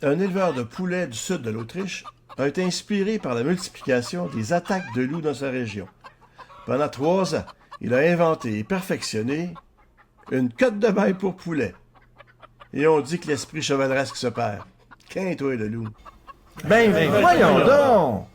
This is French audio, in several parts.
un éleveur de poulets du sud de l'Autriche, a été inspiré par la multiplication des attaques de loups dans sa région. Pendant 3 ans, il a inventé et perfectionné une cote de maille pour poulet. Et on dit que l'esprit chevaleresque se perd. Qu'un toi le loup. Ben voyons donc!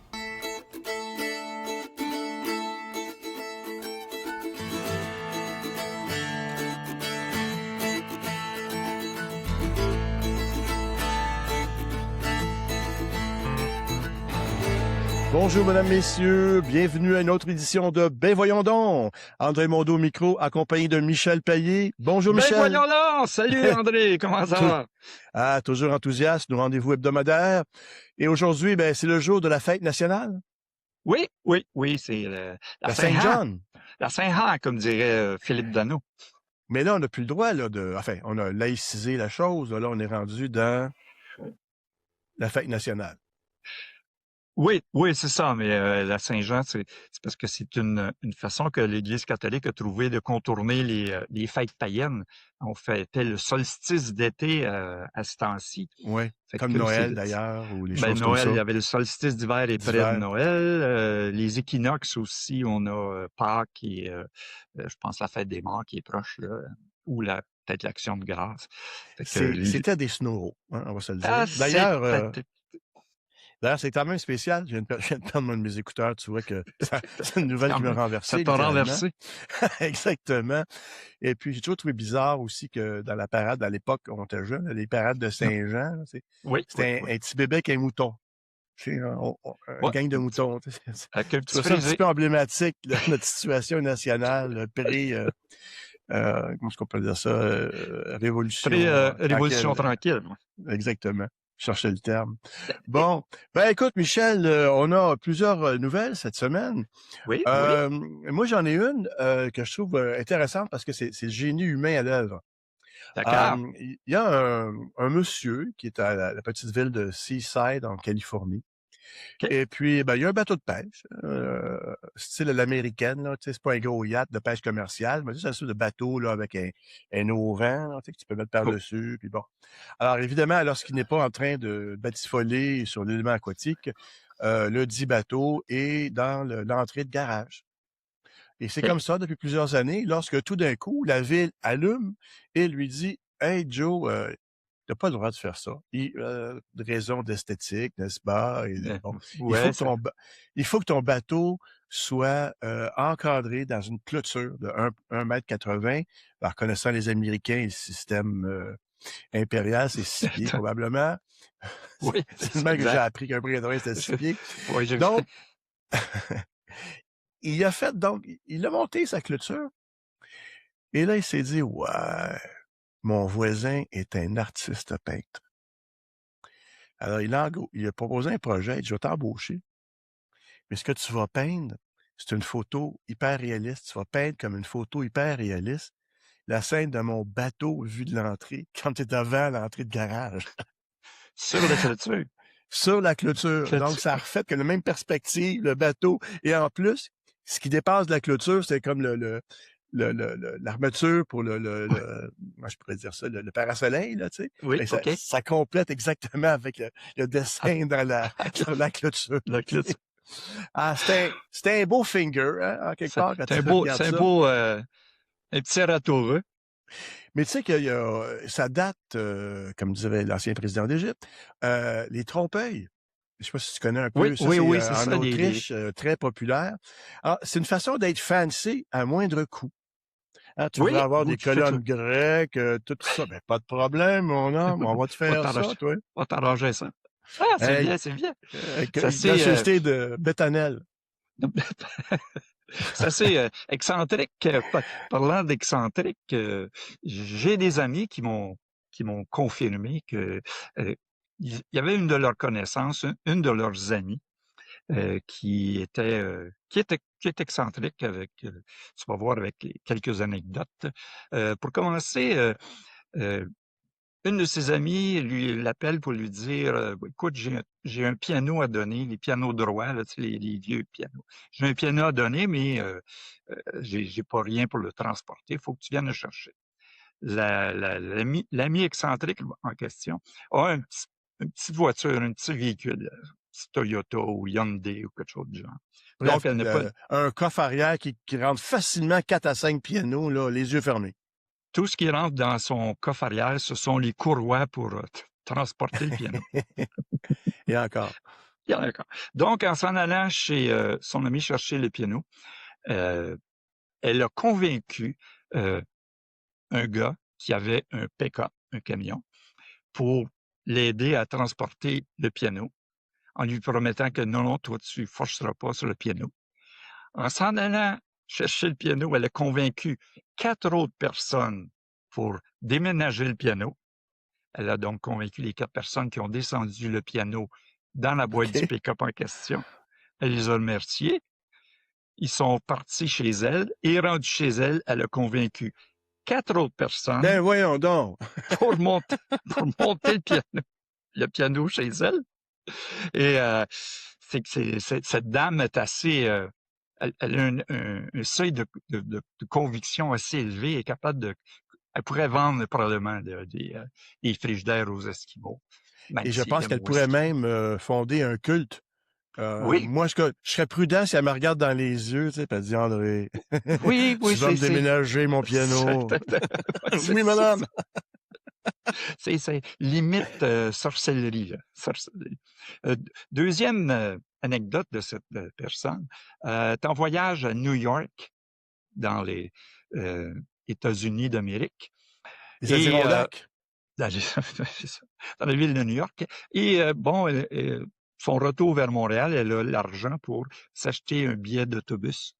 Bonjour, mesdames, messieurs. Bienvenue à une autre édition de Ben voyons donc. André Mondeau au micro, accompagné de Michel Payet. Bonjour, Ben Michel. voyons donc! Salut André, comment ça va? Toujours enthousiaste, nos rendez-vous hebdomadaires. Et aujourd'hui, ben, c'est le jour de la fête nationale. Oui, c'est la La Saint-Jean. Saint-Jean. La Saint-Jean, comme dirait Philippe Dano. Mais là, on n'a plus le droit, là, on a laïcisé la chose. Là, on est rendu dans la fête nationale. Oui, c'est ça, mais la Saint-Jean, c'est parce que c'est une façon que l'Église catholique a trouvé de contourner les fêtes païennes. On fêtait le solstice d'été à ce temps-ci. Oui, comme que Noël d'ailleurs, ou les Ben, choses Noël, comme il y ça. avait le solstice d'hiver et près de Noël. Les équinoxes aussi, on a Pâques et je pense la fête des morts qui est proche, là, ou peut-être l'Action de grâce. C'était des snows, hein, on va se le dire. Ah, D'ailleurs, c'est quand même spécial. Je viens de perdre un de mes écouteurs. Tu vois que c'est une nouvelle qui m'a renversé. Ça t'a renversé. Exactement. Et puis, j'ai toujours trouvé bizarre aussi que dans la parade, à l'époque, on était jeune, les parades de Saint-Jean, c'était un petit bébé avec un mouton. Tu sais, un gang de moutons. C'est un petit peu emblématique de notre situation nationale comment est-ce qu'on peut dire ça? Révolution. Révolution tranquille. Exactement. Je cherchais le terme. Bon. Ben, écoute, Michel, on a plusieurs nouvelles cette semaine. Oui. Moi, j'en ai une que je trouve intéressante parce que c'est le génie humain à l'œuvre. D'accord. Il y a un monsieur qui est à la petite ville de Seaside, en Californie. Okay. Et puis, ben, il y a un bateau de pêche, style à l'américaine, là, tu sais, c'est pas un gros yacht de pêche commerciale, mais c'est un sorte de bateau, là, avec un auvent, là, tu sais, que tu peux mettre par-dessus, puis bon. Alors, évidemment, lorsqu'il n'est pas en train de batifoler sur l'élément aquatique, le dit bateau est dans l'entrée de garage. Et c'est comme ça depuis plusieurs années, lorsque tout d'un coup, la ville allume et lui dit « Hey, Joe, t'as pas le droit de faire ça. De raisons d'esthétique, n'est-ce pas? Et, bon, il faut que ton bateau soit encadré dans une clôture de 1,80 m. Alors, connaissant les Américains et le système impérial, c'est 6 pieds probablement. Oui, c'est le même que j'ai appris qu'un bridon, c'était 6 pieds. Oui, donc, il a monté sa clôture. Et là, il s'est dit, ouais, mon voisin est un artiste peintre. Alors, il a proposé un projet. Il dit, je vais t'embaucher. Mais ce que tu vas peindre, c'est une photo hyper réaliste. Tu vas peindre comme une photo hyper réaliste la scène de mon bateau vu de l'entrée quand tu es devant l'entrée de garage. Sur la clôture. Sur la clôture. Donc, ça a refait que la même perspective, le bateau. Et en plus, ce qui dépasse de la clôture, c'est comme l'armature pour moi je pourrais dire ça, le parasoleil, là, tu sais. Oui, ça complète exactement avec le dessin dans la clôture. La clôture. C'était un beau finger, hein, en quelque part. C'est un beau, un petit ratoureux. Mais tu sais que ça date, comme dirait l'ancien président d'Égypte, les trompe-œils. Je sais pas si tu connais un peu. Oui, c'est en ça. Autriche, très populaire. Alors, c'est une façon d'être fancy à moindre coût. Hein, tu veux avoir des colonnes grecques, tout ça. Ben, pas de problème, mon homme. On va te faire ça, toi. On va t'arranger ça. Ah, c'est bien. Gracieuseté de Bétanel. C'est assez excentrique. Parlant d'excentrique, j'ai des amis qui m'ont confirmé que il y avait une de leurs connaissances, une de leurs amies, qui est excentrique avec, tu vas voir avec quelques anecdotes. Pour commencer, une de ses amies l'appelle pour lui dire écoute, j'ai un piano à donner, les pianos droits, là, tu sais, les vieux pianos. J'ai un piano à donner, mais j'ai pas rien pour le transporter. Il faut que tu viennes le chercher. L'ami excentrique en question a une petite voiture, un petit véhicule, petit Toyota ou Hyundai ou quelque chose du genre. Bref, Donc, elle n'a pas un coffre arrière qui rentre facilement 4 à 5 pianos, là, les yeux fermés. tout ce qui rentre dans son coffre arrière, ce sont les courroies pour transporter le piano. Et encore. Il y en a encore. Donc, en s'en allant chez son ami chercher le piano, elle a convaincu un gars qui avait un pick-up, un camion, pour l'aider à transporter le piano, en lui promettant que non, toi, tu ne forceras pas sur le piano. En s'en allant chercher le piano, elle a convaincu 4 autres personnes pour déménager le piano. Elle a donc convaincu les 4 personnes qui ont descendu le piano dans la boîte du pick-up en question. Elle les a remerciés. Ils sont partis chez elle et rendus chez elle, elle a convaincu 4 autres personnes. Ben voyons donc. pour monter le piano chez elle. Et cette dame est assez, elle a un seuil de conviction assez élevé, elle est capable elle pourrait vendre probablement des frigidaires aux Esquimaux. Et je pense qu'elle pourrait même fonder un culte. Oui. Moi, je serais prudent si elle me regarde dans les yeux, tu sais, puis elle dit, André, oui, tu vas me déménager mon piano. Oui, madame. C'est limite sorcellerie. Deuxième anecdote de cette personne, t'es en voyage à New York, dans les États-Unis d'Amérique. Les Adirondacks. Dans la ville de New York. Et son retour vers Montréal, elle a l'argent pour s'acheter un billet d'autobus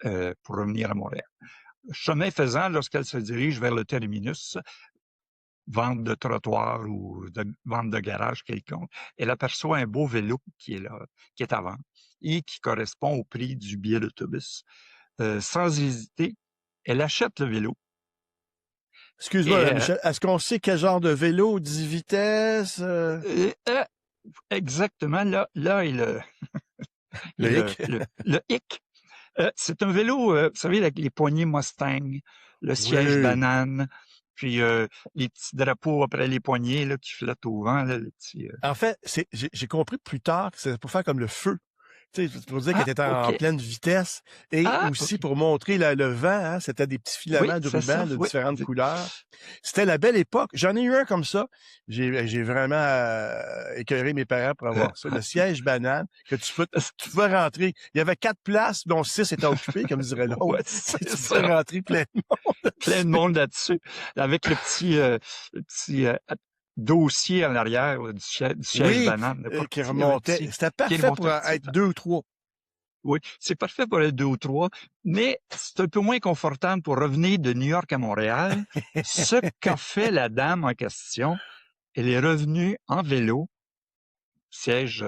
pour revenir à Montréal. Chemin faisant, lorsqu'elle se dirige vers le terminus, vente de trottoir ou vente de garage quelconque, elle aperçoit un beau vélo qui est là, qui est à vendre et qui correspond au prix du billet d'autobus. Sans hésiter, elle achète le vélo. Excuse-moi, Michel, est-ce qu'on sait quel genre de vélo, 10 vitesses? Exactement, là est le hic. Le hic. C'est un vélo, vous savez, avec les poignées Mustang, le siège banane, puis les petits drapeaux après les poignées là, qui flottent au vent. Là, En fait, j'ai compris plus tard que c'est pour faire comme le feu. Tu sais, pour dire qu'elle était en pleine vitesse et aussi pour montrer le vent, hein, c'était des petits filaments de ruban de différentes couleurs. C'était la belle époque. J'en ai eu un comme ça. J'ai vraiment écœuré mes parents pour avoir ça. Le siège banane que tu pouvais rentrer. Il y avait 4 places, dont 6 étaient occupées, comme dirait l'autre. Ouais, tu pouvais rentrer plein de monde. Plein de monde là-dessus. Avec le petit dossier en arrière du siège banane. Qui remontait. C'était parfait pour être 2 ou 3. Oui, c'est parfait pour être 2 ou 3, mais c'est un peu moins confortable pour revenir de New York à Montréal. Ce qu'a fait la dame en question, elle est revenue en vélo, siège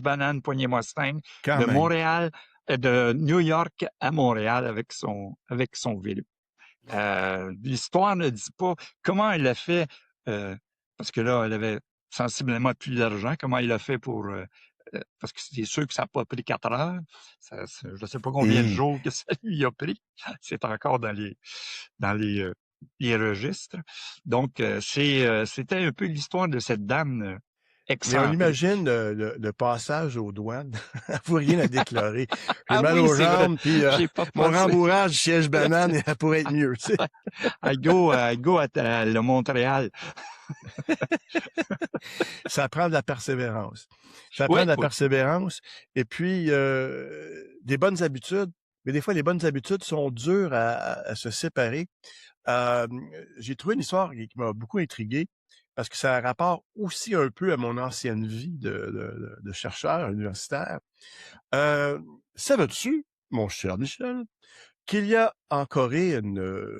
banane, poignée Mustang, de New York à Montréal avec son vélo. L'histoire ne dit pas comment elle a fait, parce que là, elle avait sensiblement plus d'argent, comment elle a fait pour... parce que c'est sûr que ça n'a pas pris 4 heures. Je ne sais pas combien de jours que ça lui a pris. C'est encore dans les registres. Donc, c'était un peu l'histoire de cette dame mais on imagine le passage aux douanes. Elle n'a rien à déclarer. J'ai mal aux jambes, puis mon rembourrage du siège banane, elle pourrait être mieux. Tu sais. I go à le Montréal. Ça prend de la persévérance. Ça prend de la persévérance et puis des bonnes habitudes. Mais des fois, les bonnes habitudes sont dures à se séparer. J'ai trouvé une histoire qui m'a beaucoup intrigué parce que ça a rapport aussi un peu à mon ancienne vie de chercheur universitaire. Savais-tu, mon cher Michel, qu'il y a en Corée une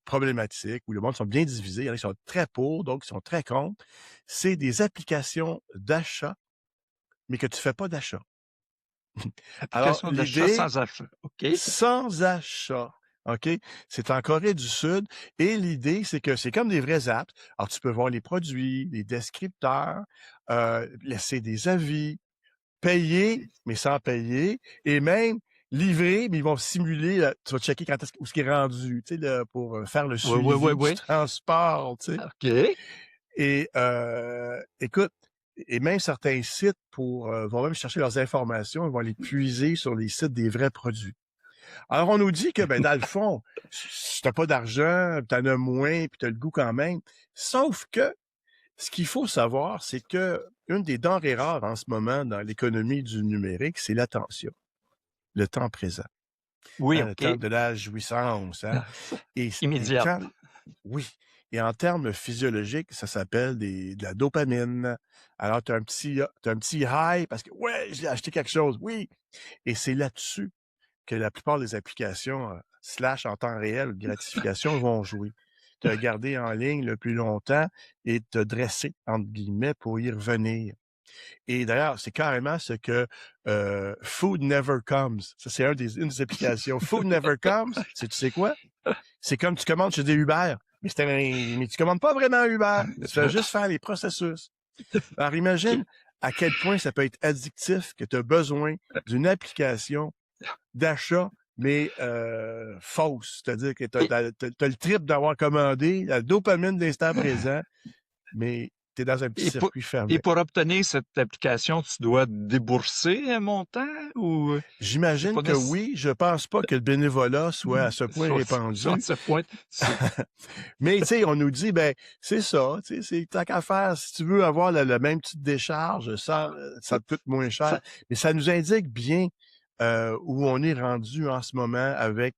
problématique où le monde sont bien divisés. Il y en a qui sont très pour, d'autres qui sont très contre. C'est des applications d'achat, mais que tu fais pas d'achat. Applications d'achat sans achat. OK. Sans achat. OK? C'est en Corée du Sud. Et l'idée, c'est que c'est comme des vraies apps. Alors, tu peux voir les produits, les descripteurs, laisser des avis, payer, mais sans payer, et même livrer, mais ils vont simuler, tu vas checker où ce qui est rendu, tu sais, pour faire le suivi du transport, tu sais. OK. Et écoute, et même certains sites vont même chercher leurs informations, ils vont les puiser sur les sites des vrais produits. Alors, on nous dit que, ben, dans le fond, si t'as pas d'argent, t'en as moins, puis t'as le goût quand même. Sauf que, ce qu'il faut savoir, c'est que une des denrées rares en ce moment dans l'économie du numérique, c'est l'attention, le temps présent, Oui, hein, le temps OK. de la jouissance, hein. Et Immédiate. quand, oui, et en termes physiologiques, ça s'appelle de la dopamine. Alors, t'as un petit high parce que, ouais, j'ai acheté quelque chose, oui. Et c'est là-dessus que la plupart des applications slash en temps réel ou de gratification vont jouer. Te garder en ligne le plus longtemps et te dresser, entre guillemets, pour y revenir. Et d'ailleurs, c'est carrément ce que Food Never Comes. Ça, c'est une des applications. Food Never Comes, tu sais quoi? C'est comme tu commandes chez des Uber. Mais tu commandes pas vraiment Uber. Tu fais juste faire les processus. Alors, imagine à quel point ça peut être addictif que tu as besoin d'une application d'achat, mais fausse. C'est-à-dire que tu as le trip d'avoir commandé, la dopamine de l'instant présent, mais tu es dans un petit Et circuit et fermé. pour obtenir cette application, tu dois débourser un montant ou c'est J'imagine pas que oui. Je pense pas que le bénévolat soit à ce point soit répandu. ce point. Mais tu sais, on nous dit, ben c'est ça, tu sais, c'est tant qu'à faire. Si tu veux avoir la même petite décharge, ça te coûte moins cher. Mais ça nous indique bien où on est rendu en ce moment avec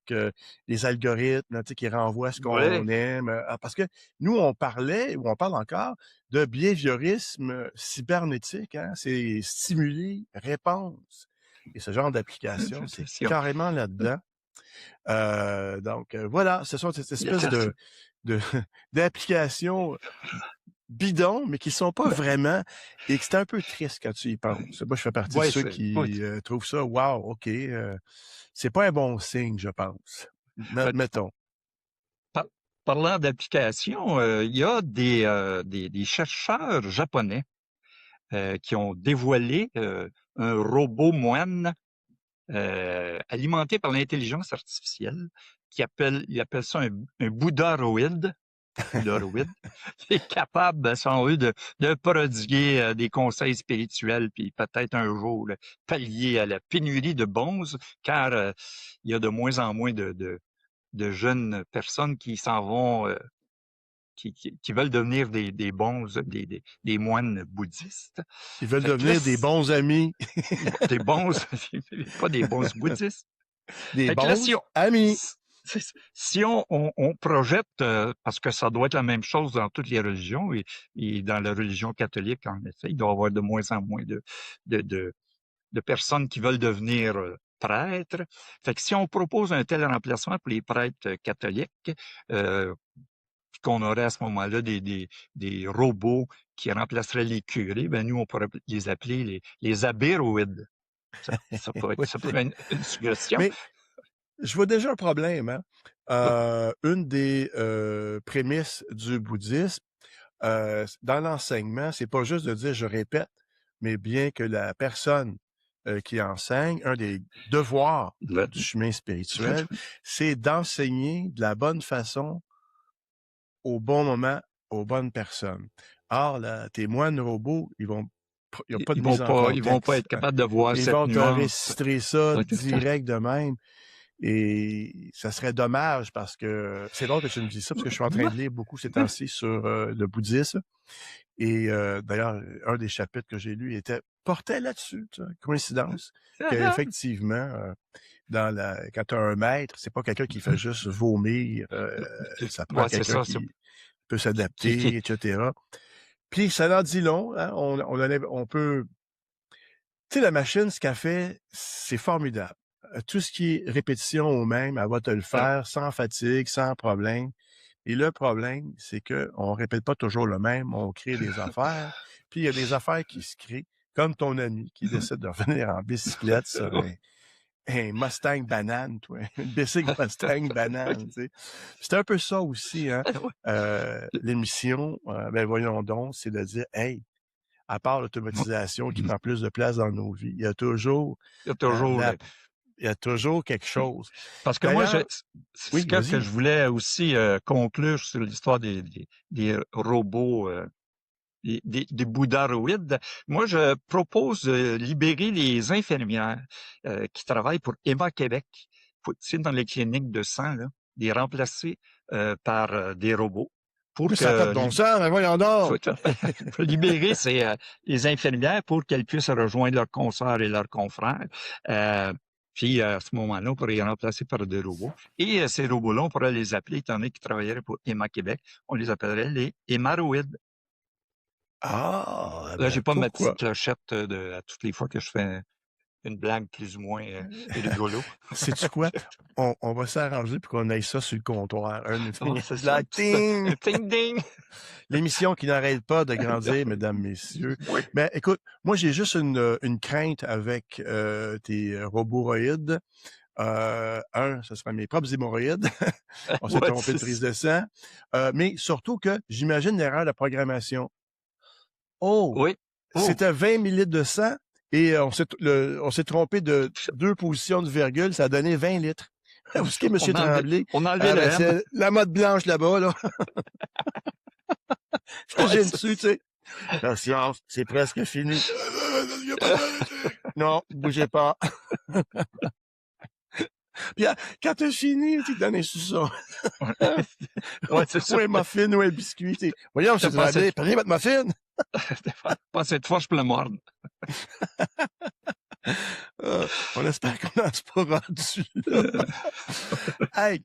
les algorithmes, tu sais, qui renvoient ce Ouais, qu'on aime. Parce que nous, on parlait, ou on parle encore, de behaviorisme cybernétique. Hein? C'est stimuler, réponse. Et ce genre d'application, c'est carrément là-dedans. Donc, voilà, ce sont cette espèce de d'applications bidons, mais qui sont pas vraiment, et que c'est un peu triste quand tu y penses. Moi, je fais partie de ouais, ceux qui trouvent ça, wow, OK, c'est pas un bon signe, je pense. Mettons. Parlant d'applications, il y a des chercheurs japonais qui ont dévoilé un robot moine alimenté par l'intelligence artificielle ils appellent ça un Bouddharoïde. Bouddharoïde, qui est capable, sans eux, de prodiguer des conseils spirituels, puis peut-être un jour pallier à la pénurie de bonzes, car il y a de moins en moins de jeunes personnes qui s'en vont, qui veulent devenir des bons, des moines bouddhistes. Ils veulent Fait que là, devenir des bons amis, des bons, pas des bons bouddhistes. des Fait que là, bons amis. si on projette, parce que ça doit être la même chose dans toutes les religions, et dans la religion catholique, en effet, il doit y avoir de moins en moins de personnes qui veulent devenir prêtres. Fait que si on propose un tel remplacement pour les prêtres catholiques, qu'on aurait à ce moment-là des robots qui remplaceraient les curés, ben nous, on pourrait les appeler les abéroïdes. Ça pourrait Oui. être une suggestion. Mais je vois déjà un problème. Hein? Une des prémices du bouddhisme, dans l'enseignement, c'est pas juste de dire je répète, mais bien que la personne qui enseigne, un des devoirs du chemin spirituel, c'est d'enseigner de la bonne façon, au bon moment, aux bonnes personnes. Or, là, tes moines robots, il n'y a pas de mise en Ils vont pas contexte. être capables de voir Ils cette vont te nuance. réciter ça direct de même. Et ça serait dommage parce que c'est drôle que tu me dises ça parce que je suis en train de lire beaucoup ces temps-ci sur le bouddhisme. Et d'ailleurs, un des chapitres que j'ai lu portait là-dessus, tu vois, coïncidence, qu'effectivement, quand tu as un maître, c'est pas quelqu'un qui fait juste vomir, ça prend quelqu'un qui peut s'adapter, etc. Puis ça en dit long, hein, on peut... Tu sais, la machine, ce qu'elle fait, c'est formidable. Tout ce qui est répétition au même, elle va te le faire sans fatigue, sans problème. Et le problème, c'est que on répète pas toujours le même, on crée des affaires, puis il y a des affaires qui se créent, comme ton ami qui décide de revenir en bicyclette sur un Mustang banane, toi, une bicycle Mustang banane, tu sais. C'est un peu ça aussi, hein, l'émission, ben voyons donc, c'est de dire, hey, à part l'automatisation qui prend plus de place dans nos vies, il y a toujours quelque chose. Parce que moi, D'ailleurs, ce que je voulais aussi conclure sur l'histoire des robots des boudaroïdes. Moi, je propose de libérer les infirmières qui travaillent pour Emma Québec, dans les cliniques de sang, là, les remplacer par des robots pour Mais ça n'a pas de que bon sens, mais voyons donc! faut libérer les infirmières pour qu'elles puissent rejoindre leurs consoeurs et leurs confrères. Puis à ce moment-là, on pourrait les remplacer par des robots. Et ces robots-là, on pourrait les appeler, étant donné qu'ils travailleraient pour Emma Québec, on les appellerait les hémaroïdes. Ah, Là, ben j'ai pas ma pourquoi? petite clochette à toutes les fois que je fais une blague plus ou moins rigolo. Sais-tu quoi? On va s'arranger pour qu'on aille ça sur le comptoir. Oh, c'est ça, Blague, ting! Ding ding! L'émission qui n'arrête pas de grandir, mesdames, messieurs. Oui. Ben, écoute, moi, j'ai juste une crainte avec tes roboroïdes. Ce sera mes propres hémorroïdes. On s'est Ouais, trompé de c'est prise ça. de sang. Mais surtout que j'imagine l'erreur de programmation. Oh! Oui. Oh, C'était 20 millilitres de sang et on s'est trompé de 2 positions de virgule. Ça a donné 20 litres. Où est-ce que M. Tremblay? on a enlevé le M. C'est la mode blanche là-bas, là. Ouais, J'ai c'est dessus, tu sais. La science, c'est presque fini. Non, bougez pas. Puis quand t'as fini, tu te donnes un suçon. Ouais, c'est ça. Ou un muffin ou un biscuit. T'sais. Voyons, M. Tremblay, prenez votre muffin. Pas cette fois, je peux le mordre. On espère qu'on n'en sera pas rendu là. Hey,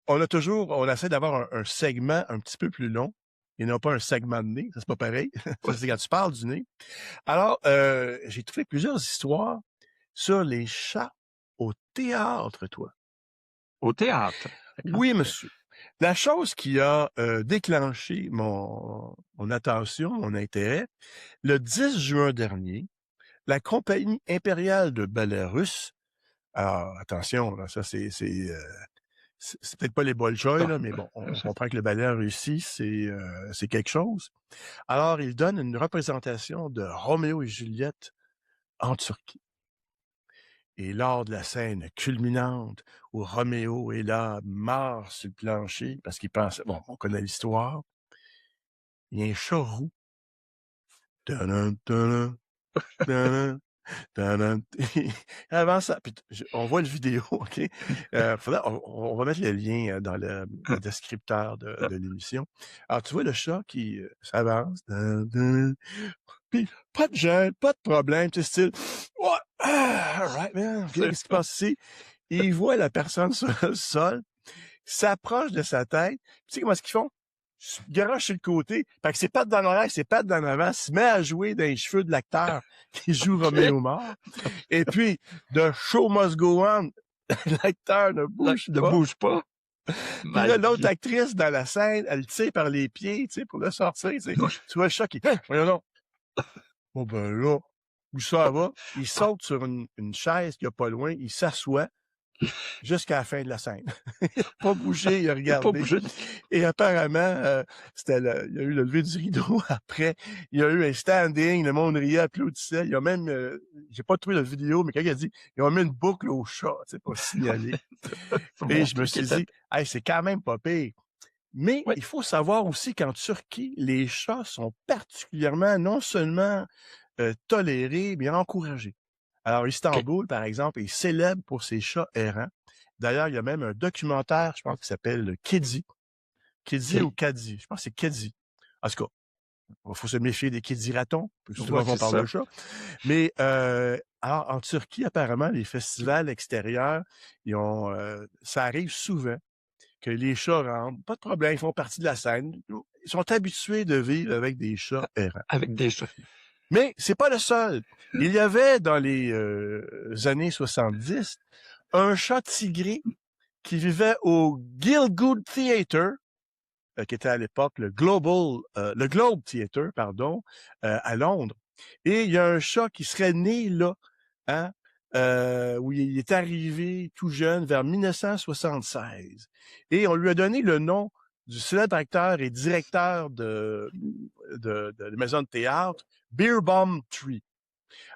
on essaie d'avoir un segment un petit peu plus long et non pas un segment de nez. Ça, c'est pas pareil. Ça, c'est quand tu parles du nez. Alors, j'ai trouvé plusieurs histoires sur les chats au théâtre, toi. Au théâtre. Oui, monsieur. La chose qui a déclenché mon attention, mon intérêt, le 10 juin dernier, la compagnie impériale de ballet russe, alors attention, là, ça c'est peut-être pas les Bolchoï, là, mais bon, on comprend que le ballet en Russie, c'est quelque chose. Alors, il donne une représentation de Roméo et Juliette en Turquie. Et lors de la scène culminante où Roméo est là, mort sur le plancher, parce qu'il pense, bon, on connaît l'histoire, il y a un chat roux. Tadam, tadam, tadam, tadam. Avant ça, puis on voit le vidéo, OK? On va mettre le lien dans le descripteur de l'émission. Alors, tu vois le chat qui s'avance. Puis, pas de gêne, pas de problème, tu sais, style, ouais, all right, man, OK, qu'est-ce qui se passe ici? Il voit la personne sur le sol, s'approche de sa tête, tu sais comment est-ce qu'ils font? Garoche sur le côté, fait que c'est pas dans l'arrière, c'est pas dans l'avant, se met à jouer dans les cheveux de l'acteur qui joue Roméo mort. Et puis, the show must go on, l'acteur ne bouge Ne pas. bouge pas. Puis là, l'autre actrice dans la scène, elle tire par les pieds, tu sais, pour le sortir, tu sais. Tu vois le chat qui, voyons donc. Oh ben là, où ça va? Il saute sur une chaise qui est pas loin, il s'assoit jusqu'à la fin de la scène. Il n'a pas bougé, il a regardé. Et apparemment, il y a eu le lever du rideau après. Il y a eu un standing, le monde riait, applaudissait. Il y a même, j'ai pas trouvé la vidéo, mais quand il a dit, ils ont mis une boucle au chat, tu sais, pour signaler. Et je me suis dit, hey, c'est quand même pas pire. Mais il faut savoir aussi qu'en Turquie, les chats sont particulièrement, non seulement tolérés, mais encouragés. Alors, Istanbul, par exemple, est célèbre pour ses chats errants. D'ailleurs, il y a même un documentaire, je pense, qui s'appelle Kedi. Kedi ou Kadi? Je pense que c'est Kedi. En tout cas, il faut se méfier des Kedi-ratons, souvent on parle de chat. Mais alors, en Turquie, apparemment, les festivals extérieurs, ça arrive souvent que les chats rentrent, pas de problème, ils font partie de la scène. Ils sont habitués de vivre avec des chats errants. Avec des chats. Mais c'est pas le seul. Il y avait dans les années 70 un chat tigré qui vivait au Gielgud Theatre, qui était à l'époque le Globe Theatre, pardon, à Londres. Et il y a un chat qui serait né là, hein, où il est arrivé tout jeune vers 1976. Et on lui a donné le nom du célèbre acteur et directeur de maison de théâtre, Beerbohm Tree.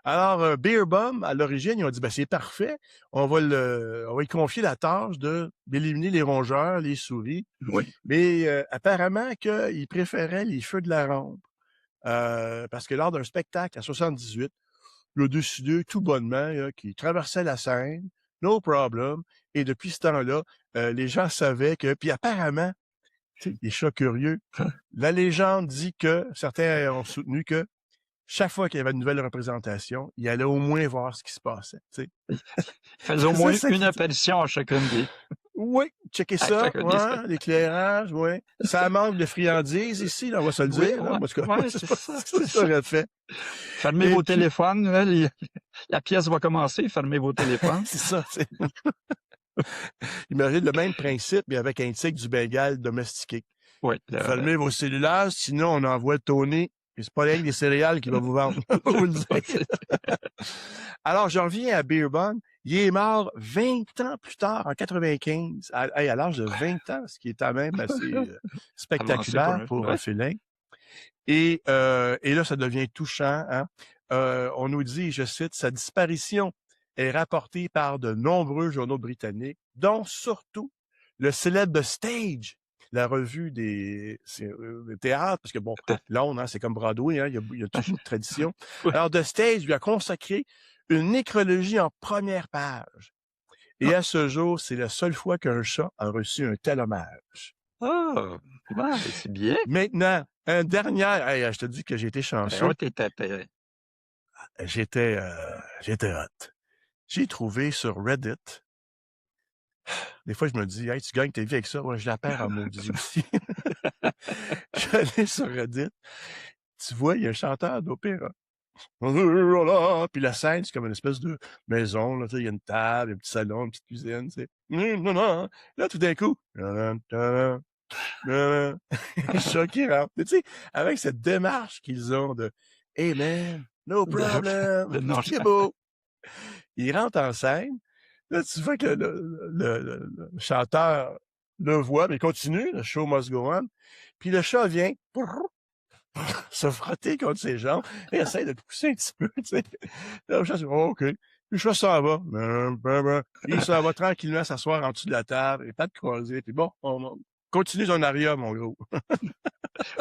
Alors, Beerbohm, à l'origine, ils ont dit, ben, c'est parfait, on va lui confier la tâche d'éliminer les rongeurs, les souris. Oui. Mais apparemment qu'il préférait les feux de la rampe. parce que lors d'un spectacle en 78, il a décidé tout bonnement qu'il traversait la Seine, no problem, et depuis ce temps-là, les gens savaient que... Puis apparemment, tu sais, les chats curieux, la légende dit que certains ont soutenu que chaque fois qu'il y avait une nouvelle représentation, il allait au moins voir ce qui se passait. Tu sais. Il faisait au moins une apparition à chacune des... Oui, checker à ça, chacun des ouais, spectacles. l'éclairage, oui. Ça manque de friandises ici, là, on va se le Oui, dire. Là. ouais, Moi, c'est ouais, c'est c'est pas ça, ça c'est que ça. j'aurais fait. Fermez Et vos puis, téléphones, là, la pièce va commencer, fermez vos téléphones. c'est ça. Imagine le même principe, mais avec un tigre du Bengale domestiqué. Oui, Fermez vos cellulaires, sinon on envoie Tony. Et c'est pas rien que des céréales qu'il va vous vendre. Vous le dire. Alors, je reviens à Beerbun. Il est mort 20 ans plus tard, en 95, à l'âge de 20 ans, ce qui est quand même assez avancé spectaculaire pour un ouais. félin. Et là, ça devient touchant. Hein? On nous dit, je cite, « Sa disparition est rapportée par de nombreux journaux britanniques, dont surtout le célèbre Stage, la revue des théâtres, parce que bon, Londres, hein, c'est comme Broadway, hein, il y a toute une tradition. Ouais. Alors, The Stage lui a consacré une nécrologie en première page. Et à ce jour, c'est la seule fois qu'un chat a reçu un tel hommage. Ah, ouais, c'est bien. Maintenant, un dernier, hey, je te dis que j'ai été chanceux. Ouais, t'étais... J'étais hot. J'ai trouvé sur Reddit. Des fois, je me dis, hey, tu gagnes ta vie avec ça. Ouais, je la perds en maudit aussi. Je suis allé sur Reddit. Tu vois, il y a un chanteur d'opéra. Puis la scène, c'est comme une espèce de maison. Là, il y a une table, un petit salon, une petite cuisine. Là, tout d'un coup, un chat qui rentre. Mais tu sais, avec cette démarche qu'ils ont de « Hey man, no problem, c'est beau ». Il rentre en scène. Là, tu vois que le chanteur le voit, mais il continue, le show must go on. Puis le chat vient se frotter contre ses jambes et essaie de le pousser un petit peu, tu sais. Là, le chat dit, oh, OK. Puis le chat s'en va. Il s'en va tranquillement s'asseoir en dessous de la table, et pas de croisée. Puis bon, on continue son aria, mon gros.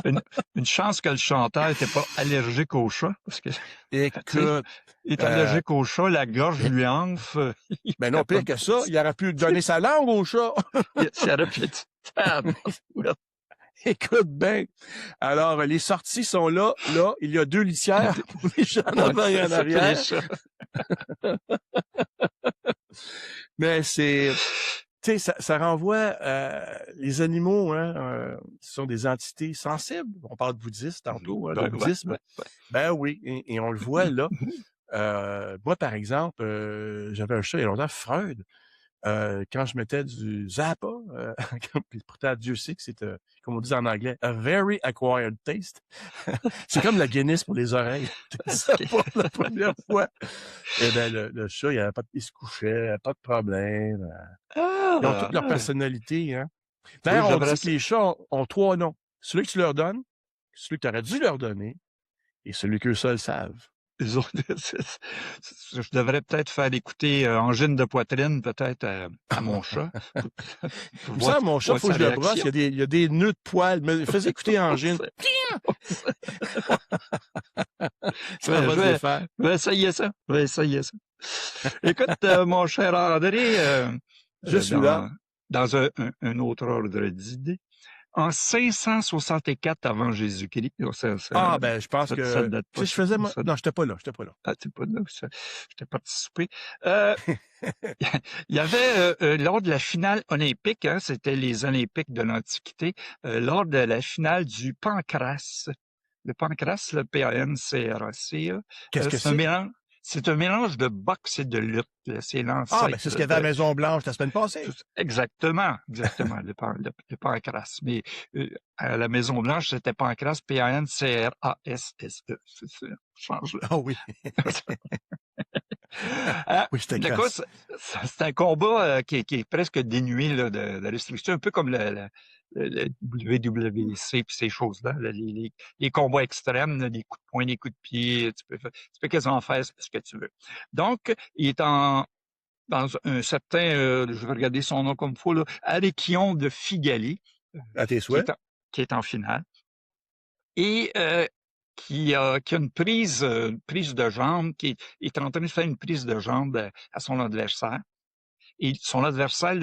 Une chance que le chanteur n'était pas allergique au chat, parce que écoute, il est allergique au chat, la gorge lui enfle. Ben non, pire que ça, il aurait pu donner sa langue au chat. Ça aurait pu être... Écoute bien. Alors, les sorties sont là. Là, il y a 2 litières pour les chats en avant et en arrière. Mais c'est... Tu sais, ça renvoie les animaux, hein, sont des entités sensibles. On parle de bouddhiste tantôt, hein, de bouddhisme. Ouais. Ben oui, et on le voit là. Moi, par exemple, j'avais un chat il y a longtemps, Freud. Quand je mettais du Zappa, puis pourtant Dieu sait que c'est, comme on dit en anglais, a very acquired taste. C'est comme la Guinness pour les oreilles. Ça pour la première fois. Et ben le chat, il se couchait, pas de problème. Ils ont toute leur personnalité, hein. D'ailleurs, on dit que les chats ont 3 noms. Celui que tu leur donnes, celui que tu aurais dû leur donner, et celui qu'eux seuls savent. Je devrais peut-être faire écouter Angine de poitrine, peut-être, à mon chat. Ça, mon chat, faut que je le brosse. Il y a des nœuds de poils. Mais fais écouter Angine. Je vais essayer ça. Écoute, mon cher André, je suis là. Dans un autre ordre d'idée. En 564 avant Jésus-Christ. Ben, je pense que... Ça date pas, je faisais... Non, j'étais pas là. Ah, t'es pas là. J'étais participé. Il y avait, lors de la finale olympique, hein, c'était les Olympiques de l'Antiquité, lors de la finale du pancrace. Le pancrace, le P-A-N-C-R-A-C. Qu'est-ce que c'est? C'est un mélange de boxe et de lutte. C'est l'ancêtre. Ben c'est ce qu'il y avait à la Maison-Blanche la semaine passée. Exactement, le pancrace. Mais à la Maison-Blanche, c'était pancrace, P-A-N-C-R-A-S-S-E. C'est ça, change-le. Ah oui. Oui, c'était classe. C'est un combat qui est presque dénué là, de restrictions, un peu comme le WWC et ces choses-là, les combats extrêmes, là, les coups de poing, les coups de pied, tu peux quasiment faire ce que tu veux. Donc, il est dans un certain, je vais regarder son nom comme il faut, là, Aréquion de Figali, à tes souhaits. qui est en finale, et qui a une prise de jambe, qui est en train de faire une prise de jambe à son adversaire. Et son adversaire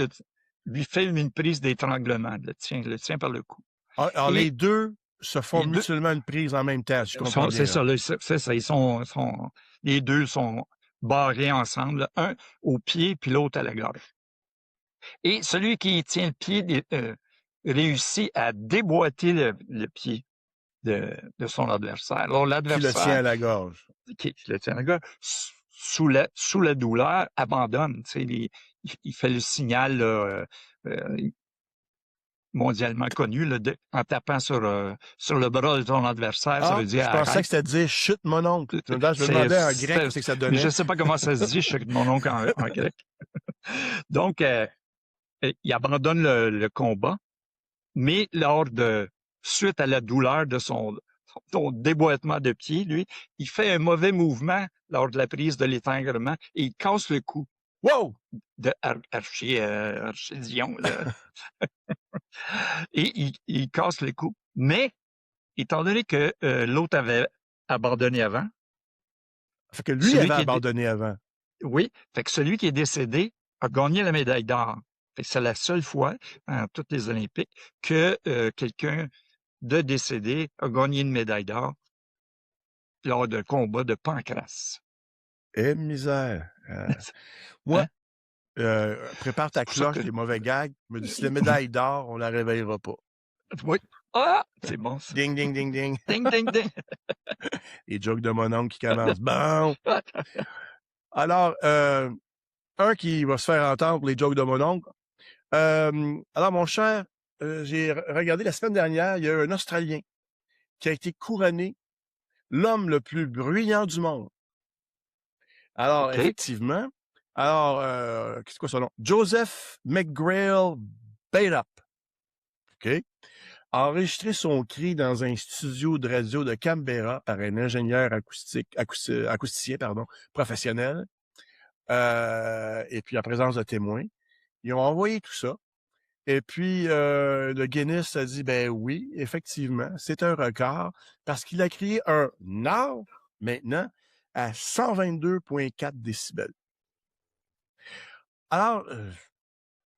lui fait une prise d'étranglement, le tient par le cou. Alors, les deux se font mutuellement une prise en même temps, si je comprends bien. C'est ça, les deux sont barrés ensemble, un au pied puis l'autre à la gorge. Et celui qui tient le pied réussit à déboîter le pied de son adversaire. Alors l'adversaire qui le tient à la gorge. Qui le tient à la gorge, sous la douleur, abandonne. Il fait le signal mondialement connu en tapant sur le bras de ton adversaire. Ça veut dire je pensais arrête. que c'était dire « chut mon oncle ». Je me demandais en grec ce que ça donnait. Je ne sais pas comment ça se dit « chut mon oncle » en grec. Donc, il abandonne le combat, mais suite à la douleur de son déboîtement de pied, lui, il fait un mauvais mouvement lors de la prise de l'étranglement et il casse le cou. Wow! De Archédion, là. Et il casse le cou. Mais, étant donné que l'autre avait abandonné avant. Fait que lui avait abandonné avant. Oui. Fait que celui qui est décédé a gagné la médaille d'or. C'est la seule fois, en toutes les Olympiques, que quelqu'un de décédé a gagné une médaille d'or lors d'un combat de pancrace. Eh, misère! Moi, prépare ta cloche, les mauvais gags. Me dis, si la médaille d'or, on la réveillera pas. Oui. Ah! C'est bon, ça. Ding, ding, ding, ding. Ding, ding, ding. Les jokes de mon oncle qui commencent. Bon! Alors, un qui va se faire entendre pour les jokes de mon oncle. Alors, mon cher, j'ai regardé la semaine dernière, il y a un Australien qui a été couronné l'homme le plus bruyant du monde. Alors, effectivement, qu'est-ce que son nom? Joseph McGrail Baitup. OK? A enregistré son cri dans un studio de radio de Canberra par un ingénieur acousticien, professionnel. Et puis, en présence de témoins. Ils ont envoyé tout ça. Et puis, le Guinness a dit, ben oui, effectivement, c'est un record parce qu'il a créé un art, maintenant, à 122,4 décibels. Alors,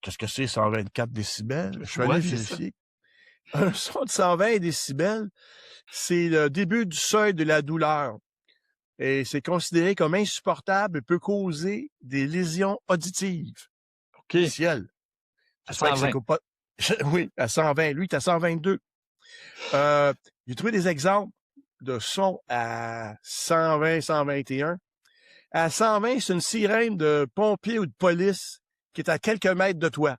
qu'est-ce que c'est 124 décibels? Je suis allé vérifier. Un son de 120 décibels, c'est le début du seuil de la douleur. Et c'est considéré comme insupportable et peut causer des lésions auditives. OK. Ciel. À 120. Oui, à 120. Lui, il est à 122. J'ai trouvé des exemples de sons à 120, 121. À 120, c'est une sirène de pompier ou de police qui est à quelques mètres de toi.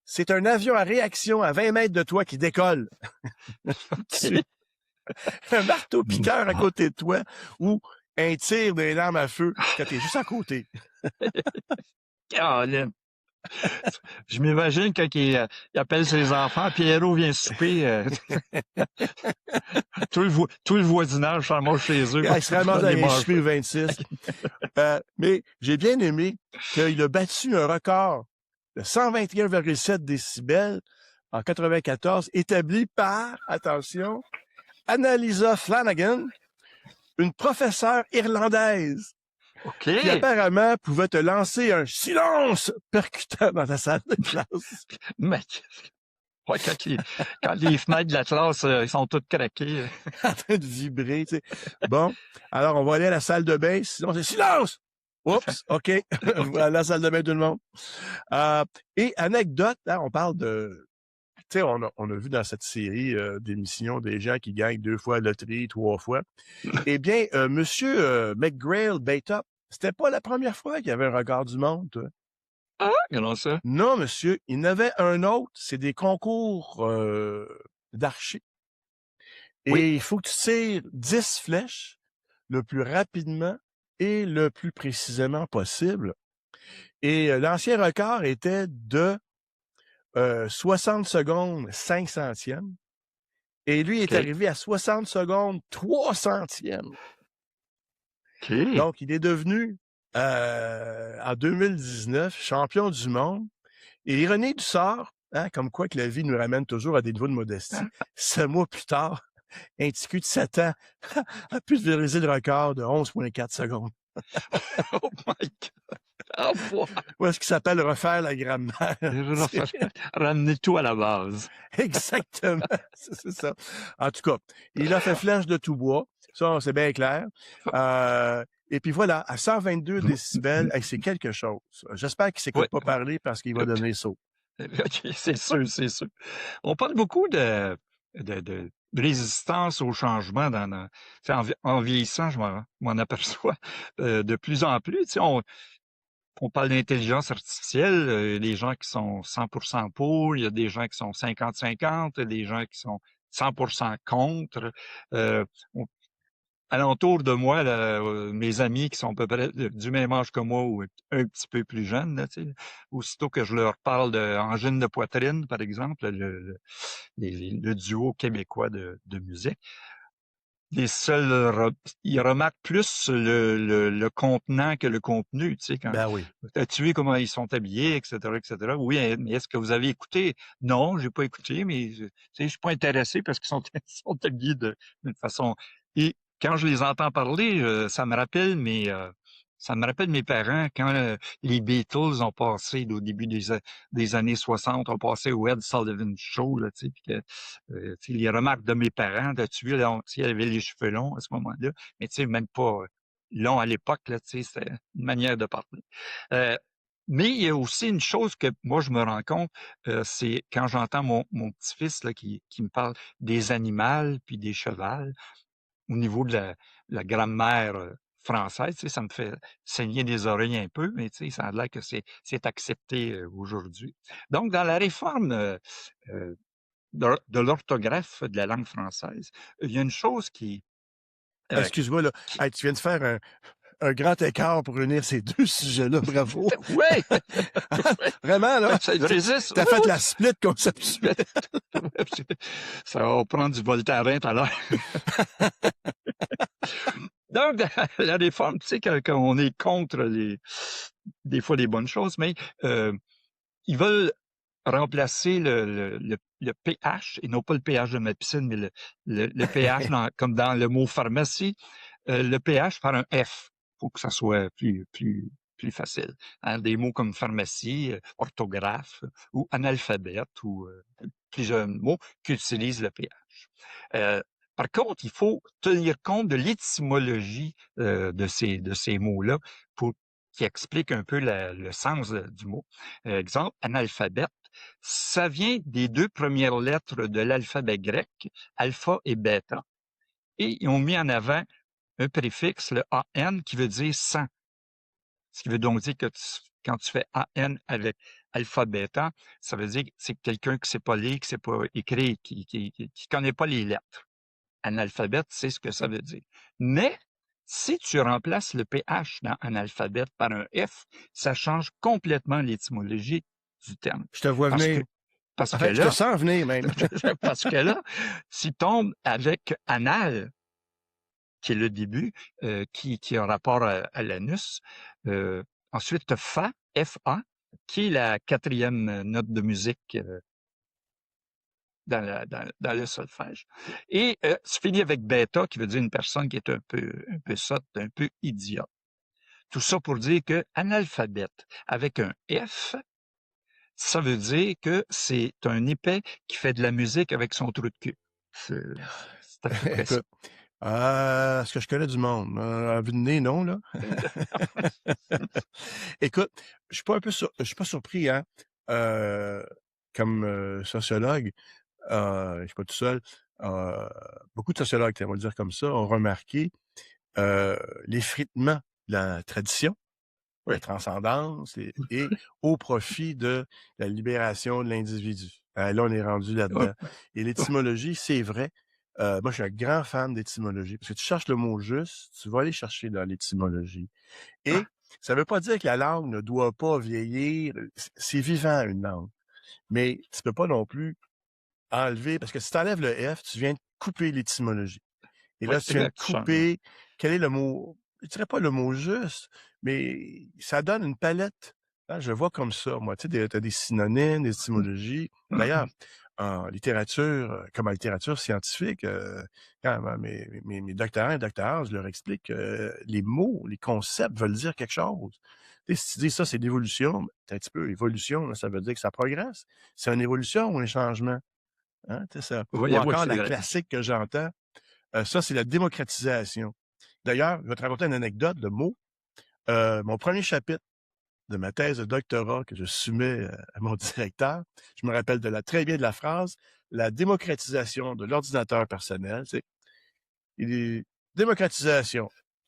C'est un avion à réaction à 20 mètres de toi qui décolle. Un marteau-piqueur à côté de toi ou un tir d'une arme à feu quand t'es juste à côté. Caroline. Je m'imagine quand il appelle ses enfants, Pierrot vient souper. Tout le voisinage s'en mange chez eux. Il se ramasse dans les souper 26. Mais j'ai bien aimé qu'il a battu un record de 121,7 décibels en 94, établi par, attention, Annalisa Flanagan, une professeure irlandaise. Okay. Qui apparemment pouvait te lancer un silence percutant dans ta salle de classe. Mec, ouais, quand les fenêtres de la classe, ils sont toutes craquées. En train de vibrer, tu sais. Bon, alors on va aller à la salle de bain, sinon c'est silence! Oups, OK. Voilà la salle de bain, tout le monde. Et anecdote, hein, on parle de... Tu sais, on a vu dans cette série d'émissions des gens qui gagnent 2 fois la loterie, 3 fois. Eh bien, monsieur McGrail Baitup, c'était pas la première fois qu'il y avait un record du monde, toi. Ah, comment ça? Non, monsieur, il y en avait un autre. C'est des concours d'archers. Et il faut que tu tires 10 flèches le plus rapidement et le plus précisément possible. Et l'ancien record était de 60 secondes 5 centièmes. Et lui est arrivé à 60 secondes 3 centièmes. Okay. Donc, il est devenu, en 2019, champion du monde. Et ironie du sort, hein, comme quoi que la vie nous ramène toujours à des niveaux de modestie. 7 mois plus tard, un petit cul de 7 ans a pulvérisé le record de 11,4 secondes. Oh my God! Oh boy! Ou est-ce qu'il s'appelle refaire la grammaire? Ramener tout à la base. Exactement, c'est ça. En tout cas, il a fait flèche de tout bois, ça, c'est bien clair. Et puis voilà, à 122 décibels, hey, c'est quelque chose. J'espère qu'il ne s'écoute pas parler parce qu'il va devenir sourd. OK, c'est sûr, c'est sûr. On parle beaucoup de résistance au changement en vieillissant, je m'en aperçois de plus en plus. Tu sais, on parle d'intelligence artificielle, des gens qui sont 100% pour, il y a des gens qui sont 50-50, il y a des gens qui sont 100% contre. On Alentour de moi, là, mes amis qui sont à peu près du même âge que moi ou un petit peu plus jeunes, là, tu sais, aussitôt que je leur parle d'angine de poitrine, par exemple, le duo québécois de musique, ils remarquent plus le contenant que le contenu, tu sais, quand Ben oui. as-tu vu comment ils sont habillés, etc., etc. Oui, mais est-ce que vous avez écouté? Non, j'ai pas écouté, mais tu sais, je suis pas intéressé parce qu'ils sont, ils sont habillés d'une façon. Et quand je les entends parler, ça me rappelle mes parents quand les Beatles ont passé au début des années 60, ont passé au Ed Sullivan Show, là, tu sais, puis que tu sais, les remarques de mes parents, as-tu vu, là, tu sais, elle avait les cheveux longs à ce moment-là, mais tu sais, même pas long à l'époque, là, tu sais, c'était une manière de parler. Mais il y a aussi une chose que moi, je me rends compte, c'est quand j'entends mon petit-fils là, qui me parle des animaux puis des chevals, au niveau de la grammaire française, tu sais, ça me fait saigner des oreilles un peu, mais tu sais, ça a l'air que c'est accepté aujourd'hui. Donc, dans la réforme de l'orthographe de la langue française, il y a une chose euh, Excuse-moi, là. qui... Hey, tu viens de faire un grand écart pour unir ces deux sujets-là. Bravo. Ouais! Vraiment, là. Ça résiste. T'as fait la split conceptuelle. Ça va prendre du Voltaren tout à l'heure. Donc, la réforme, tu sais, quand on est contre des fois les bonnes choses, mais ils veulent remplacer le pH, et non pas le pH de ma piscine, mais le pH comme dans le mot pharmacie, le pH par un F. Il faut que ça soit plus facile. Hein, des mots comme pharmacie, orthographe ou analphabète ou plusieurs mots qui utilisent le pH. Par contre, il faut tenir compte de l'étymologie de ces mots-là pour qui explique un peu le sens du mot. Exemple, analphabète, ça vient des deux premières lettres de l'alphabet grec, alpha et bêta. Et ils ont mis en avant un préfixe, le AN, qui veut dire 100. Ce qui veut donc dire que quand tu fais AN avec alpha, bêta, ça veut dire que c'est quelqu'un qui ne sait pas lire, qui ne sait pas écrire, qui connaît pas les lettres. Analphabète, c'est ce que ça veut dire. Mais si tu remplaces le PH dans analphabète par un F, ça change complètement l'étymologie du terme. Je te vois venir. Parce En que fait, je là, te sens venir même. parce que là, s'il tombe avec anal, qui est le début, qui a rapport à l'anus, ensuite, tu as fa, F-A, qui est la quatrième note de musique dans le solfège. Et tu finis avec bêta, qui veut dire une personne qui est un peu sotte, un peu idiote. Tout ça pour dire que analphabète avec un F, ça veut dire que c'est un épais qui fait de la musique avec son trou de cul. C'est à peu près ça. Est-ce que je connais du monde? À vue de nez, non, là? Écoute, je suis pas surpris, hein? Comme sociologue, je suis pas tout seul. Beaucoup de sociologues, on va le dire comme ça, ont remarqué l'effritement de la tradition, la transcendance et au profit de la libération de l'individu. Là, on est rendu là-dedans. Et l'étymologie, c'est vrai. Moi, je suis un grand fan d'étymologie parce que tu cherches le mot juste, tu vas aller chercher dans l'étymologie. Et ça veut pas dire que la langue ne doit pas vieillir. C'est vivant, une langue. Mais tu peux pas non plus enlever, parce que si tu enlèves le F, tu viens de couper l'étymologie. Et là, tu viens de couper, quel est le mot, je dirais pas le mot juste, mais ça donne une palette. Hein, je le vois comme ça, moi. Tu sais, t'as des synonymes, des étymologies. D'ailleurs, en littérature, comme en littérature scientifique, quand mes doctorants et doctorants, je leur explique que les mots, les concepts veulent dire quelque chose. Tu sais, si tu dis ça, c'est l'évolution, un petit peu, évolution, là, ça veut dire que ça progresse. C'est une évolution ou un changement? Hein, tu sais ça. Oui, Ou oui, encore c'est la vrai. classique que j'entends, ça, c'est la démocratisation. D'ailleurs, je vais te raconter une anecdote de mots. Mon premier chapitre de ma thèse de doctorat que je soumets à mon directeur, je me rappelle très bien de la phrase, la démocratisation de l'ordinateur personnel, c'est il est démocratisation.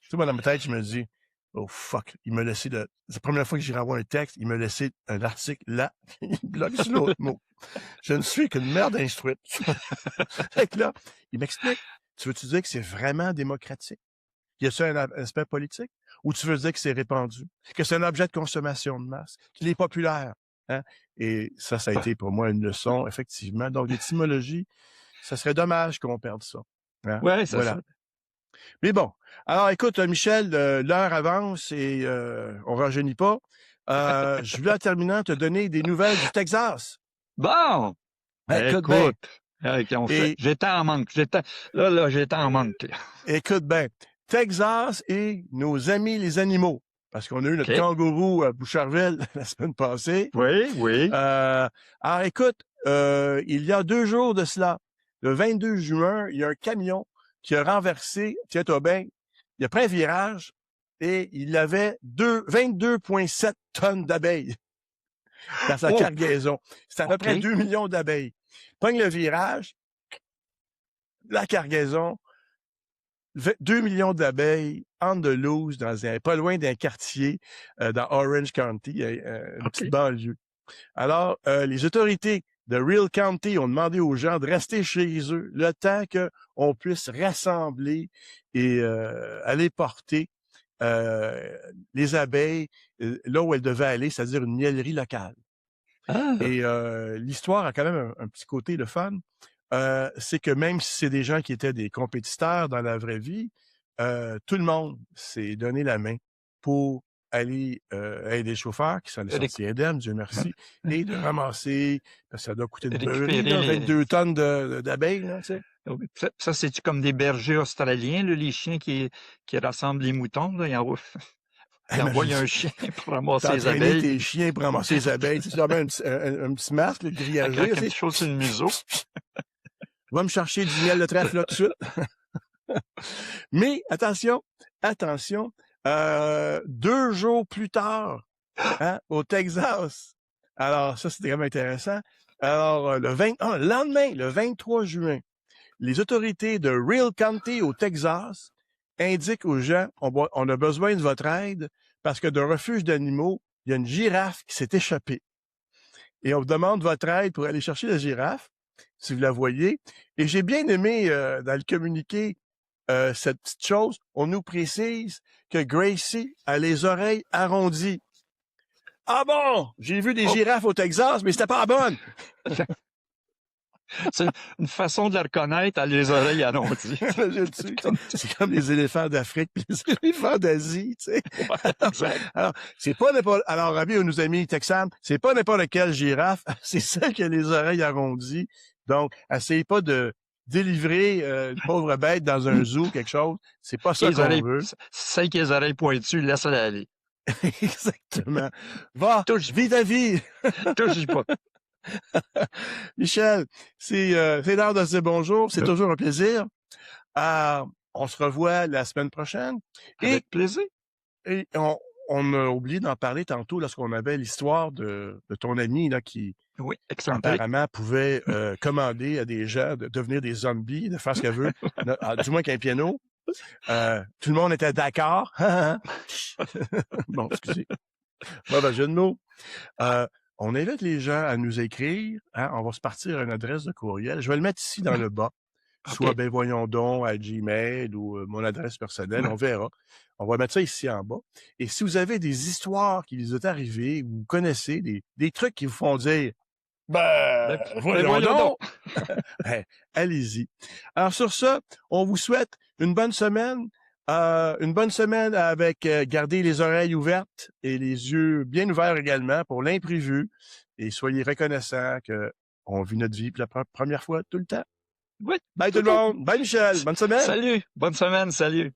Tout le monde dans ma tête, je me dis, oh fuck, il m'a laissé c'est la première fois que j'y renvoie un texte, il m'a laissé un article là, il bloque sur l'autre mot. Je ne suis qu'une merde instruite. Fait que là, il m'explique, tu veux-tu dire que c'est vraiment démocratique? Y a-t-il un aspect politique? Ou tu veux dire que c'est répandu? Que c'est un objet de consommation de masse? Qu'il est populaire? Hein? Et ça a été pour moi une leçon, effectivement. Donc, l'étymologie, ça serait dommage qu'on perde ça. Hein? Ouais, c'est Voilà. ça. Mais bon. Alors, écoute, Michel, l'heure avance et on rajeunit pas. Je voulais, en terminant, te donner des nouvelles du Texas. Bon! Écoute bien. Écoute, Et j'étais en manque. J'étais en manque. Là. écoute bien. Texas et nos amis les animaux. Parce qu'on a eu notre OK. kangourou à Boucherville la semaine passée. Oui, oui. Alors écoute, il y a 2 jours de cela, le 22 juin, il y a un camion qui a renversé, tiens-toi bien, il a pris un virage et il avait 22,7 tonnes d'abeilles dans sa Oh! cargaison. C'est à peu près OK. 2 millions d'abeilles. Pogne le virage, la cargaison, 2 millions d'abeilles on the loose pas loin d'un quartier dans Orange County, une petite OK. banlieue. Alors, les autorités de Real County ont demandé aux gens de rester chez eux le temps qu'on puisse rassembler et aller porter les abeilles là où elles devaient aller, c'est-à-dire une miellerie locale. Ah! Et l'histoire a quand même un petit côté de fun. C'est que même si c'est des gens qui étaient des compétiteurs dans la vraie vie, tout le monde s'est donné la main pour aller aider les chauffeurs qui sont sortis indemnes, Dieu merci, et de ramasser, parce que ça doit coûter une beurrée, là, 22 tonnes d'abeilles, là, tu sais. Ça, c'est-tu comme des bergers australiens, là, les chiens qui rassemblent les moutons? Là, ils envoient un chien pour ramasser les T'entraîner abeilles. tes chiens pour ramasser les abeilles. Tu sais, un petit masque là, Avec grillagé. quelque chose sur le museau. Va me chercher du miel de trèfle là tout de suite. Mais attention, 2 jours plus tard, hein, au Texas. Alors, ça, c'était vraiment intéressant. Alors, le lendemain, le 23 juin, les autorités de Real County au Texas indiquent aux gens, on a besoin de votre aide parce que d'un refuge d'animaux, il y a une girafe qui s'est échappée. Et on vous demande votre aide pour aller chercher la girafe, si vous la voyez. Et j'ai bien aimé, dans le communiqué, cette petite chose. On nous précise que Gracie a les oreilles arrondies. Ah bon? J'ai vu des girafes au Texas, mais c'était pas la bonne! C'est une façon de la reconnaître, elle a les oreilles arrondies. C'est comme les éléphants d'Afrique et les éléphants d'Asie, tu sais. Alors, c'est pas n'importe... Alors, amis, nos amis texans, c'est pas n'importe quelle girafe, c'est celle qui a les oreilles arrondies. Donc, essayez pas de délivrer une pauvre bête dans un zoo, quelque chose. C'est pas ça qu'on veut. Celle qui a les oreilles pointues, laisse-la aller. Exactement. Va, vis ta vie! Touche pas. Michel, c'est l'heure de se dire bonjour. C'est toujours un plaisir. On se revoit la semaine prochaine. Avec plaisir. Et on a oublié d'en parler tantôt lorsqu'on avait l'histoire de ton ami là, qui apparemment pouvait commander à des gens de devenir des zombies, de faire ce qu'elle veut, du moins qu'un piano. Tout le monde était d'accord. Bon, excusez. Bon, jeu de mots. On invite les gens à nous écrire. Hein, on va se partir à une adresse de courriel. Je vais le mettre ici dans le bas. Soit ben voyons donc à Gmail ou mon adresse personnelle. On verra. On va mettre ça ici en bas. Et si vous avez des histoires qui vous sont arrivées, ou vous connaissez des trucs qui vous font dire voyons donc! Allez-y. Alors sur ça, on vous souhaite une bonne semaine. Une bonne semaine avec garder les oreilles ouvertes et les yeux bien ouverts également pour l'imprévu. Et soyez reconnaissants on vit notre vie pour la première fois tout le temps. Oui, Bye tout le monde! Bye Michel! Bonne semaine! Salut, bonne semaine, salut.